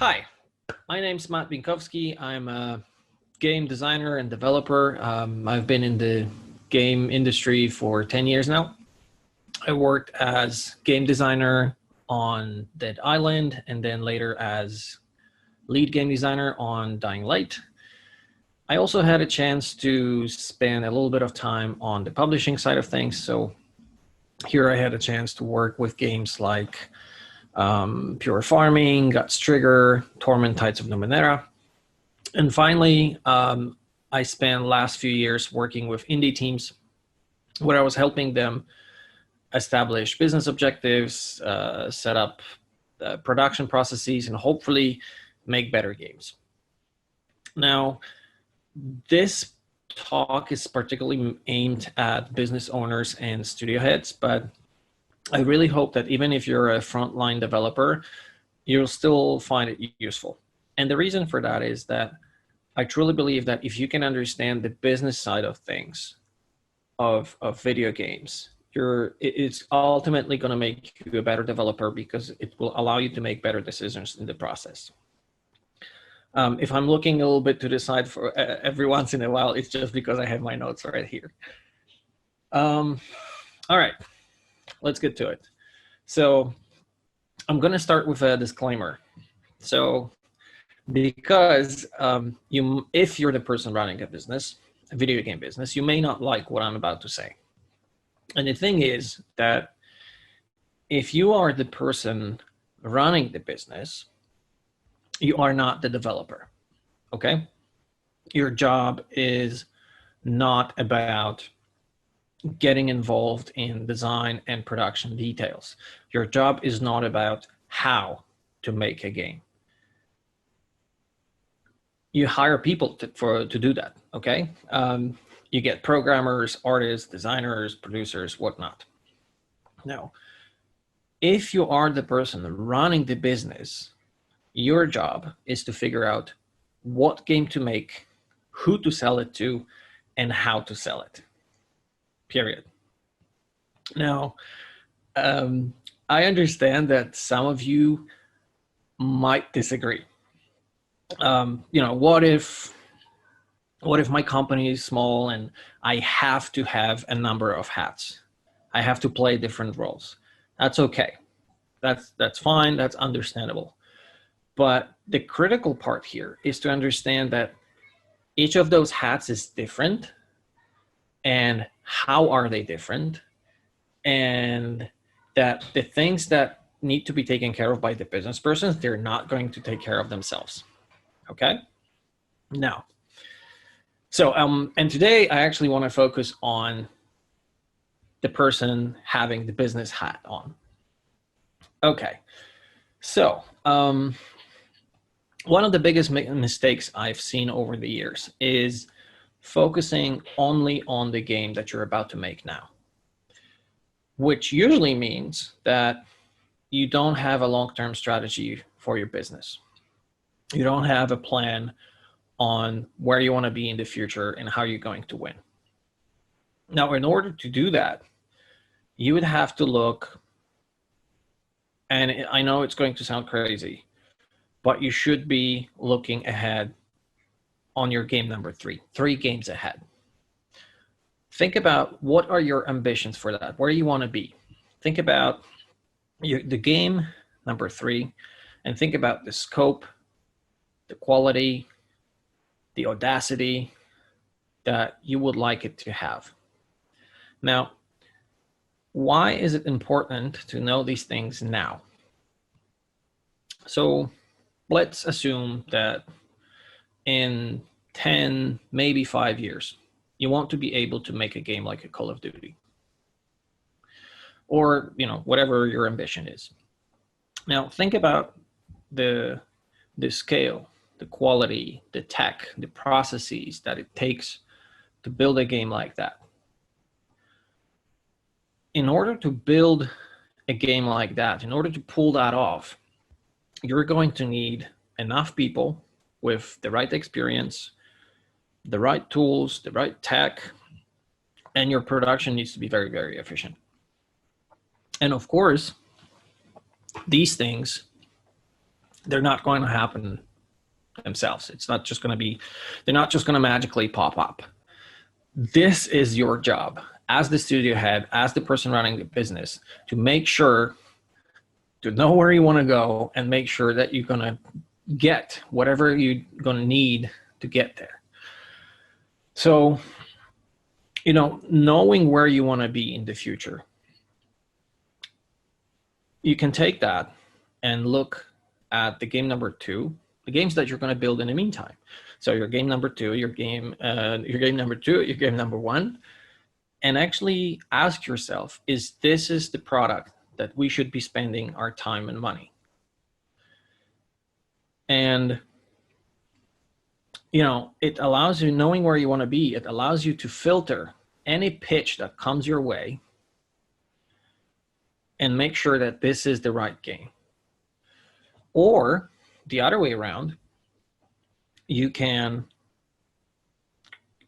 Hi, my name's Matt Binkowski. I'm a game designer and developer. I've been in the game industry for 10 years now. I worked as game designer on Dead Island and then later as lead game designer on Dying Light. I also had a chance to spend a little bit of time on the publishing side of things. So here I had a chance to work with games like Pure Farming, Guts Trigger, Torment Tides of Numenera. And finally, I spent last few years working with indie teams where I was helping them establish business objectives, set up production processes, and hopefully make better games. Now, this talk is particularly aimed at business owners and studio heads, but I really hope that even if you're a frontline developer, you'll still find it useful. And the reason for that is that I truly believe that if you can understand the business side of things of video games, it's ultimately going to make you a better developer because it will allow you to make better decisions in the process. If I'm looking a little bit to the side for every once in a while, it's just because I have my notes right here. All right, let's get to it. So I'm going to start with a disclaimer. So because if you're the person running a business, a video game business, you may not like what I'm about to say. And the thing is that if you are the person running the business, you are not the developer, okay? Your job is not about getting involved in design and production details. Your job is not about how to make a game. You hire people to do that, okay? You get programmers, artists, designers, producers, whatnot. Now, if you are the person running the business, your job is to figure out what game to make, who to sell it to, and how to sell it, period. Now, I understand that some of you might disagree. What if my company is small and I have to have a number of hats? I have to play different roles. That's okay. That's fine. That's understandable. But the critical part here is to understand that each of those hats is different, and how are they different, and that the things that need to be taken care of by the business persons, they're not going to take care of themselves. Okay? Now, so and today I actually want to focus on the person having the business hat on. Okay, so one of the biggest mistakes I've seen over the years is focusing only on the game that you're about to make now, which usually means that you don't have a long-term strategy for your business. You don't have a plan on where you want to be in the future and how you're going to win. Now, in order to do that, you would have to look, and I know it's going to sound crazy, but you should be looking ahead on your game number 3 games ahead. Think about what are your ambitions for that? Where do you want to be? Think about the game number 3 and think about the scope, the quality, the audacity that you would like it to have. Now, why is it important to know these things now? So let's assume that in 10, maybe 5 years, you want to be able to make a game like a Call of Duty, or whatever your ambition is. Now, think about the scale, the quality, the tech, the processes that it takes to build a game like that. In order to build a game like that, in order to pull that off, you're going to need enough people with the right experience, the right tools, the right tech, and your production needs to be very, very efficient. And of course, these things They're not going to happen themselves. It's not just going to be, they're not just going to magically pop up. This is your job as the studio head, as the person running the business, to make sure to know where you want to go and make sure that you're going to get whatever you're going to need to get there. So, you know, knowing where you want to be in the future, you can take that and look at the game number 2, the games that you're going to build in the meantime. So your game number 2, your game number 2, your game number 1, and actually ask yourself, is the product that we should be spending our time and money? And, you know, it allows you, knowing where you want to be, it allows you to filter any pitch that comes your way and make sure that this is the right game. Or the other way around, you can,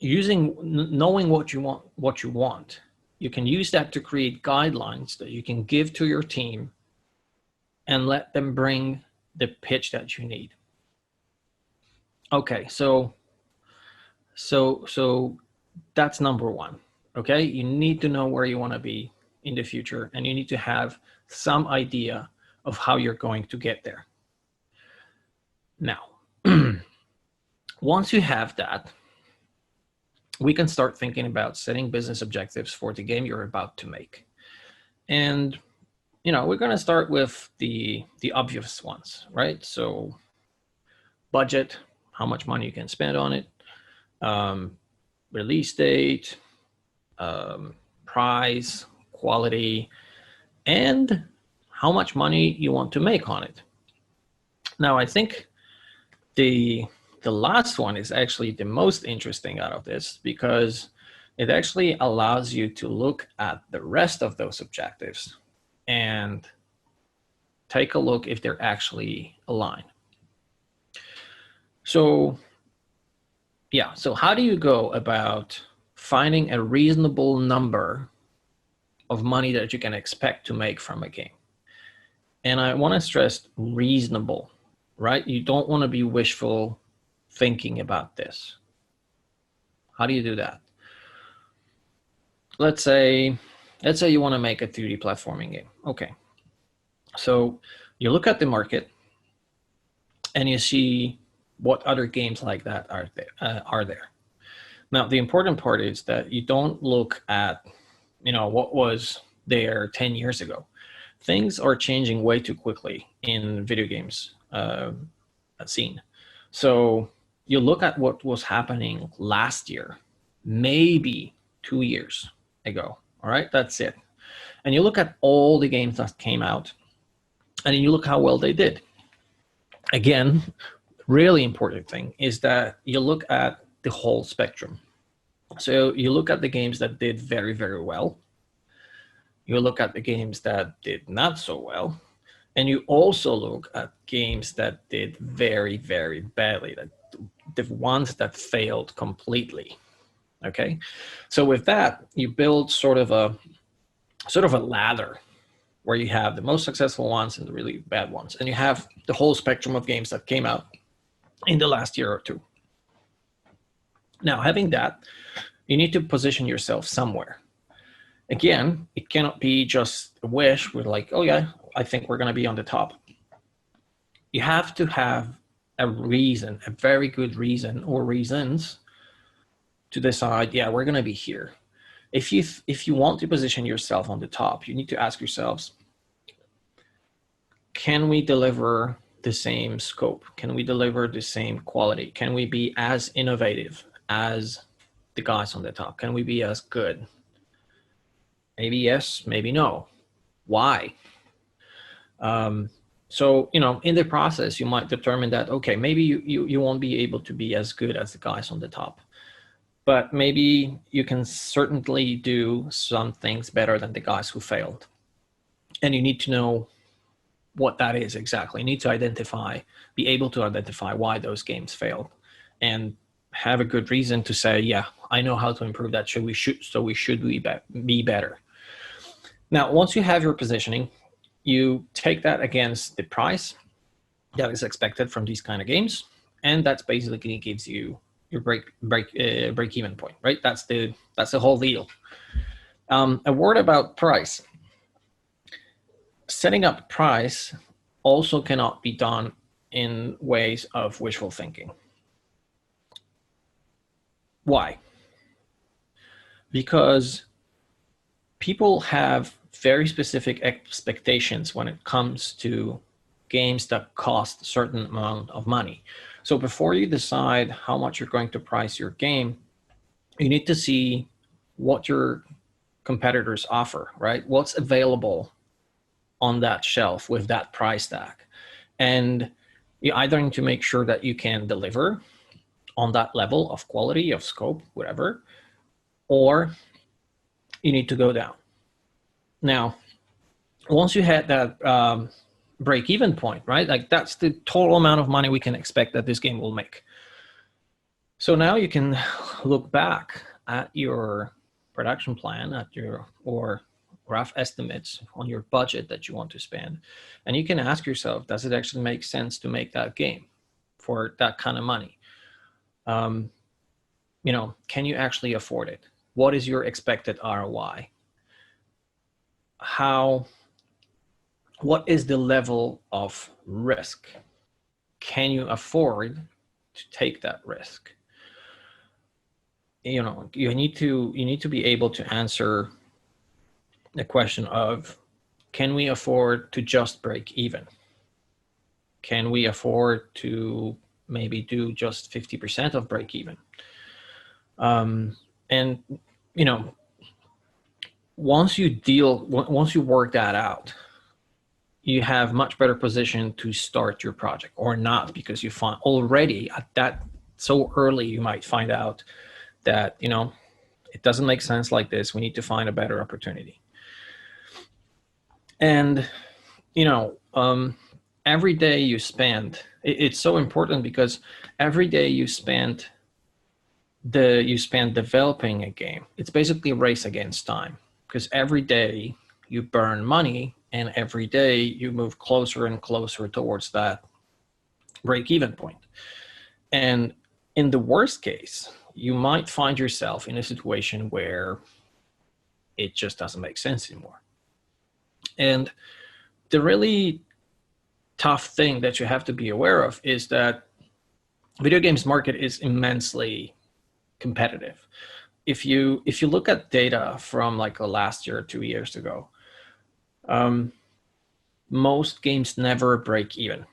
knowing what you want, you can use that to create guidelines that you can give to your team and let them bring the pitch that you need. Okay, so that's number 1. Okay, you need to know where you want to be in the future, and you need to have some idea of how you're going to get there. Now, once you have that, we can start thinking about setting business objectives for the game you're about to make. And, you know, we're going to start with the obvious ones, right? So budget, how much money you can spend on it, release date, price, quality, and how much money you want to make on it. Now, I think the last one is actually the most interesting out of this, because it actually allows you to look at the rest of those objectives and take a look if they're actually aligned. So yeah, so how do you go about finding a reasonable number of money that you can expect to make from a game? And I want to stress reasonable, right? You don't want to be wishful thinking about this. How do you do that? Let's say you want to make a 3D platforming game. Okay. So you look at the market and you see what other games like that are there. Now, the important part is that you don't look at, you know, what was there 10 years ago. Things are changing way too quickly in video games scene. So you look at what was happening last year, maybe 2 years ago. All right, that's it. And you look at all the games that came out, and you look how well they did. Again, really important thing is that you look at the whole spectrum. So you look at the games that did very, very well. You look at the games that did not so well. And you also look at games that did very, very badly, the ones that failed completely. Okay, so with that, you build sort of a ladder where you have the most successful ones and the really bad ones, and you have the whole spectrum of games that came out in the last year or two. Now, having that, you need to position yourself somewhere. Again, it cannot be just a wish with like, oh yeah, I think we're going to be on the top. You have to have a reason, a very good reason or reasons to decide, yeah, we're going to be here. If you want to position yourself on the top, you need to ask yourselves, can we deliver the same scope? Can we deliver the same quality? Can we be as innovative as the guys on the top? Can we be as good? Maybe yes, maybe no. Why? So, you know, in the process, you might determine that, okay, maybe you won't be able to be as good as the guys on the top, but maybe you can certainly do some things better than the guys who failed. And you need to know what that is exactly. You need to be able to identify why those games failed and have a good reason to say, yeah, I know how to improve that. So we should be better. Now, once you have your positioning, you take that against the price that is expected from these kind of games, and that's basically gives you your break even point, right? That's the whole deal. A word about price. Setting up price also cannot be done in ways of wishful thinking. Why? Because people have very specific expectations when it comes to games that cost a certain amount of money. So before you decide how much you're going to price your game, you need to see what your competitors offer, right? What's available on that shelf with that price tag. And you either need to make sure that you can deliver on that level of quality, of scope, whatever, or you need to go down. Now, once you hit that break-even point, right? Like that's the total amount of money we can expect that this game will make. So now you can look back at your production plan, at your or rough estimates on your budget that you want to spend, and you can ask yourself, does it actually make sense to make that game for that kind of money? Can you actually afford it? What is your expected ROI? What is the level of risk? Can you afford to take that risk? You need to be able to answer the question of, can we afford to just break even? Can we afford to maybe do just 50% of break even? Once you work that out, you have much better position to start your project, or not, because you find already at that so early, you might find out that, it doesn't make sense like this. We need to find a better opportunity. And, every day you spend, it's so important, because every day you spend developing a game, it's basically a race against time, because every day you burn money, and every day you move closer and closer towards that break-even point. And in the worst case, you might find yourself in a situation where it just doesn't make sense anymore. And the really tough thing that you have to be aware of is that video games market is immensely competitive. If you look at data from like the last year or 2 years ago, most games never break even.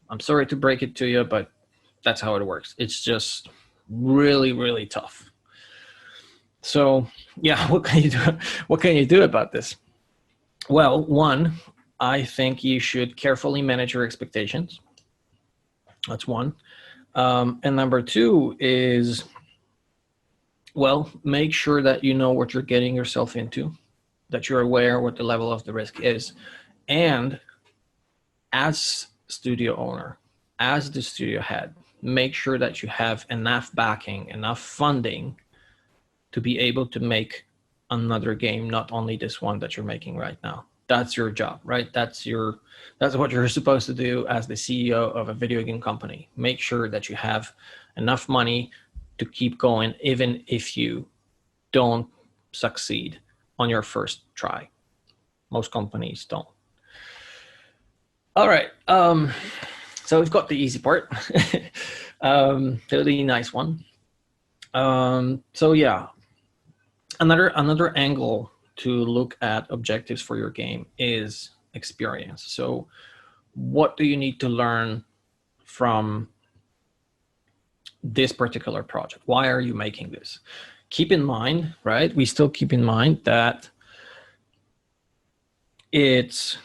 I'm sorry to break it to you, but that's how it works. It's just really, really tough. So yeah, what can you do? What can you do about this? Well, one, I think you should carefully manage your expectations. That's one. And number two is, well, make sure that you know what you're getting yourself into, that you're aware what the level of the risk is. And as studio owner, as the studio head, make sure that you have enough backing, enough funding to be able to make another game, not only this one that you're making right now. That's your job, right? That's what you're supposed to do as the CEO of a video game company. Make sure that you have enough money to keep going, even if you don't succeed on your first try. Most companies don't. All right. So we've got the easy part, the nice one. So yeah, another angle to look at objectives for your game is experience. So what do you need to learn from this particular project? Why are you making this? Keep in mind, right? We still keep in mind that it's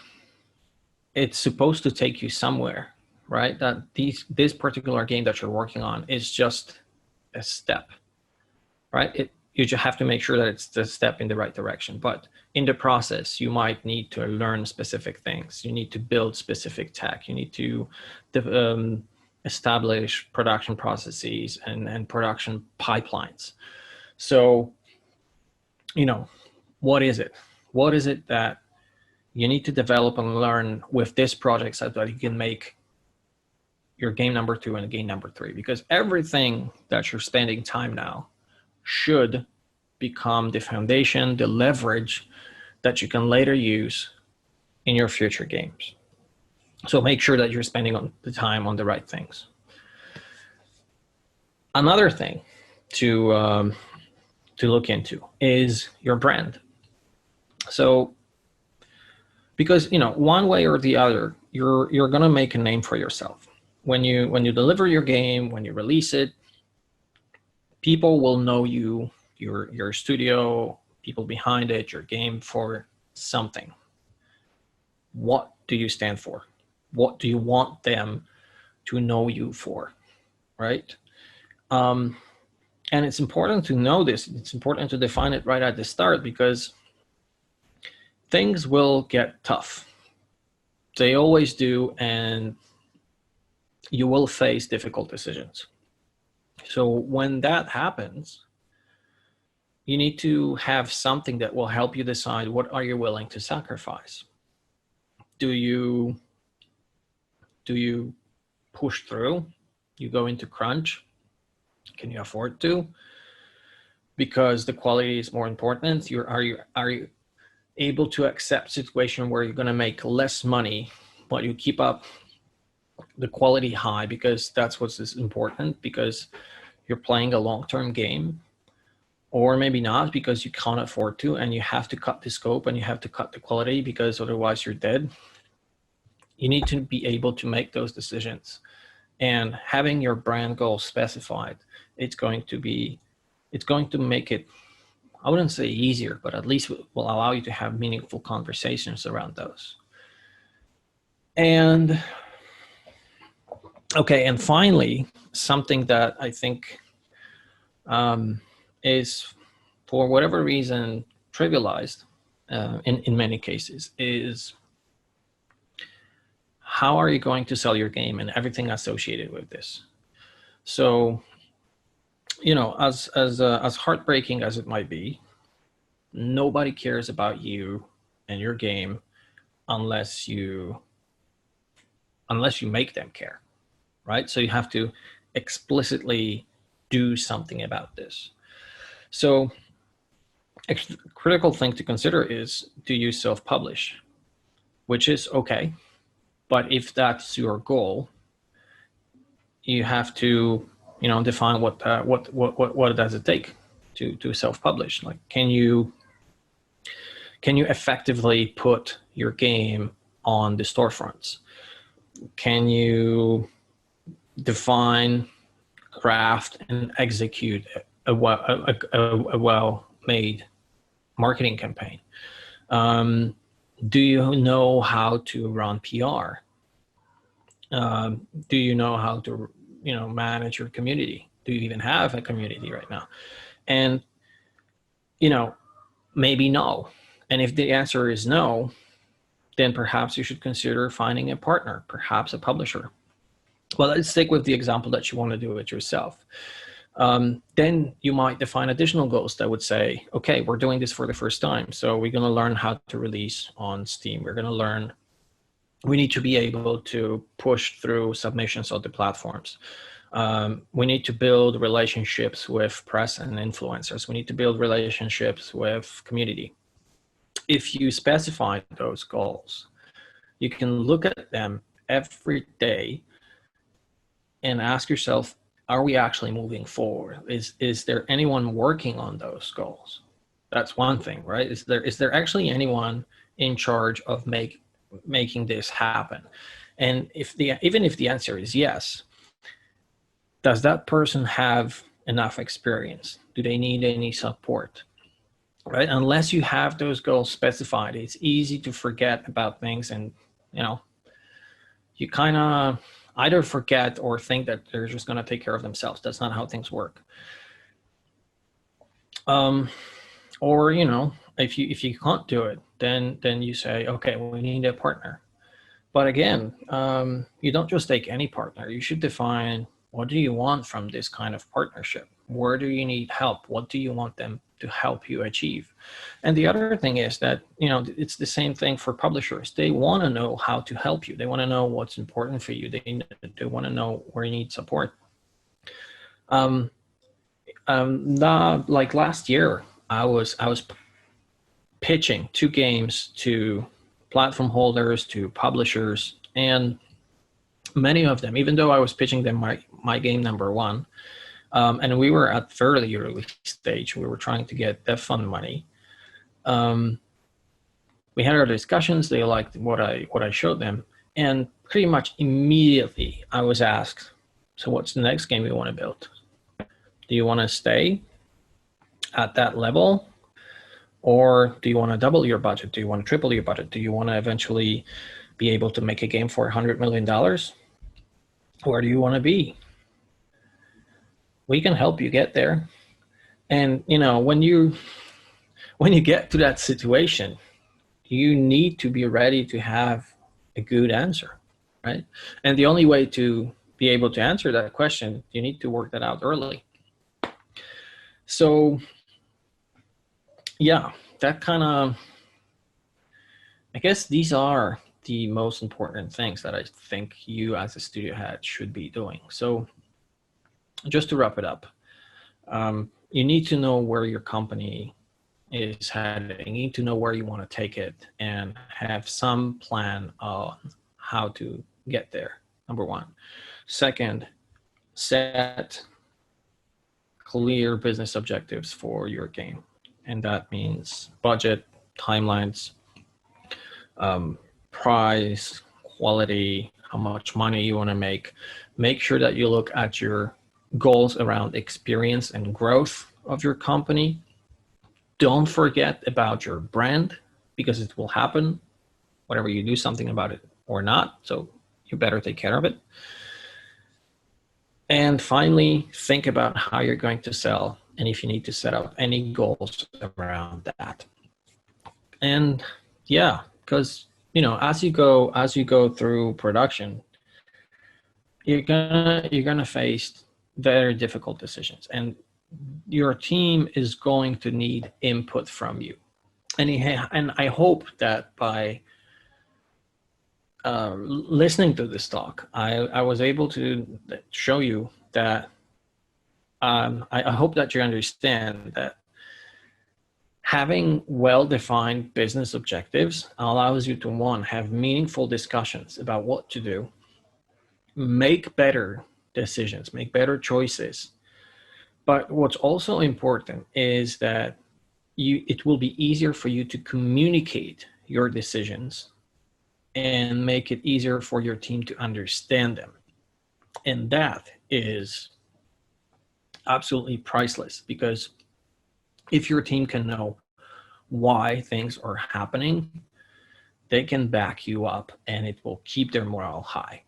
supposed to take you somewhere, right? That this particular game that you're working on is just a step, right? You just have to make sure that it's the step in the right direction. But in the process, you might need to learn specific things. You need to build specific tech. You need to establish production processes and production pipelines. So, what is it? What is it that you need to develop and learn with this project so that you can make your game number 2 and game number 3, because everything that you're spending time now should become the foundation, the leverage that you can later use in your future games. So make sure that you're spending the time on the right things. Another thing to look into is your brand. So, because one way or the other, you're gonna make a name for yourself. When you deliver your game, when you release it, people will know you, your studio, people behind it, your game, for something. What do you stand for? What do you want them to know you for, right? And it's important to know this. It's important to define it right at the start, because things will get tough. They always do, and you will face difficult decisions. So when that happens, you need to have something that will help you decide what are you willing to sacrifice. Do you push through? You go into crunch? Can you afford to? Because the quality is more important. Are you able to accept a situation where you're going to make less money, but you keep up the quality high, because that's what's important, because you're playing a long-term game? Or maybe not, because you can't afford to, and you have to cut the scope and you have to cut the quality, because otherwise you're dead. You need to be able to make those decisions. And having your brand goal specified, it's going to make it, I wouldn't say easier, but at least will allow you to have meaningful conversations around those. And okay, and finally, something that I think is, for whatever reason, trivialized in many cases, is how are you going to sell your game and everything associated with this. So, as heartbreaking as it might be, nobody cares about you and your game unless you make them care, right? So you have to explicitly do something about this. So a critical thing to consider is, do you self-publish? Which is okay, but if that's your goal, you have to define what does it take to self-publish. Like, can you effectively put your game on the storefronts? Can you define, craft, and execute a well-made marketing campaign? Do you know how to run PR? Do you know how to manage your community? Do you even have a community right now? And maybe no. And if the answer is no, then perhaps you should consider finding a partner, perhaps a publisher. Well, let's stick with the example that you want to do it yourself. Then you might define additional goals that would say, okay, we're doing this for the first time, so we're going to learn how to release on Steam. We need to be able to push through submissions of the platforms. We need to build relationships with press and influencers. We need to build relationships with community. If you specify those goals, you can look at them every day and ask yourself, are we actually moving forward? Is there anyone working on those goals? That's one thing, right? Is there actually anyone in charge of making this happen? And even if the answer is yes, does that person have enough experience? Do they need any support? Right? Unless you have those goals specified, it's easy to forget about things, and you kind of either forget or think that they're just going to take care of themselves. That's not how things work. Or if you can't do it, then you say, okay, we need a partner. But again, you don't just take any partner. You should define, what do you want from this kind of partnership? Where do you need help? What do you want them to help you achieve. And the other thing is that, it's the same thing for publishers. They want to know how to help you. They want to know what's important for you. They want to know where you need support. Like last year, I was pitching 2 games to platform holders, to publishers, and many of them, even though I was pitching them my game number 1, and we were at fairly early stage, we were trying to get dev fund money. We had our discussions. They liked what I showed them, and pretty much immediately I was asked, so what's the next game you want to build? Do you want to stay at that level, or do you want to double your budget? Do you want to triple your budget? Do you want to eventually be able to make a game for $100 million? Where do you want to be? We can help you get there. And when you get to that situation, you need to be ready to have a good answer, right? And the only way to be able to answer that question, you need to work that out early. So yeah, that kind of, I guess these are the most important things that I think you as a studio head should be doing. So just to wrap it up, you need to know where your company is heading. You need to know where you want to take it and have some plan on how to get there, number 1. Second, set clear business objectives for your game. And that means budget, timelines, price, quality, how much money you want to make. Make sure that you look at your goals around experience and growth of your company. Don't forget about your brand, because it will happen whether you do something about it or not. So you better take care of it. And finally, think about how you're going to sell, and if you need to set up any goals around that. And yeah, because as you go through production, you're gonna face very difficult decisions, and your team is going to need input from you. And I hope that by listening to this talk, I was able to show you that I hope that you understand that having well-defined business objectives allows you to, 1, have meaningful discussions about what to do, make better decisions, make better choices. But what's also important is that it will be easier for you to communicate your decisions and make it easier for your team to understand them. And that is absolutely priceless, because if your team can know why things are happening, they can back you up and it will keep their morale high.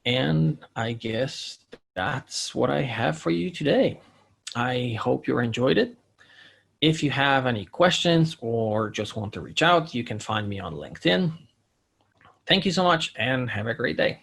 And I guess that's what I have for you today. I hope you enjoyed it. If you have any questions or just want to reach out, you can find me on LinkedIn. Thank you so much and have a great day.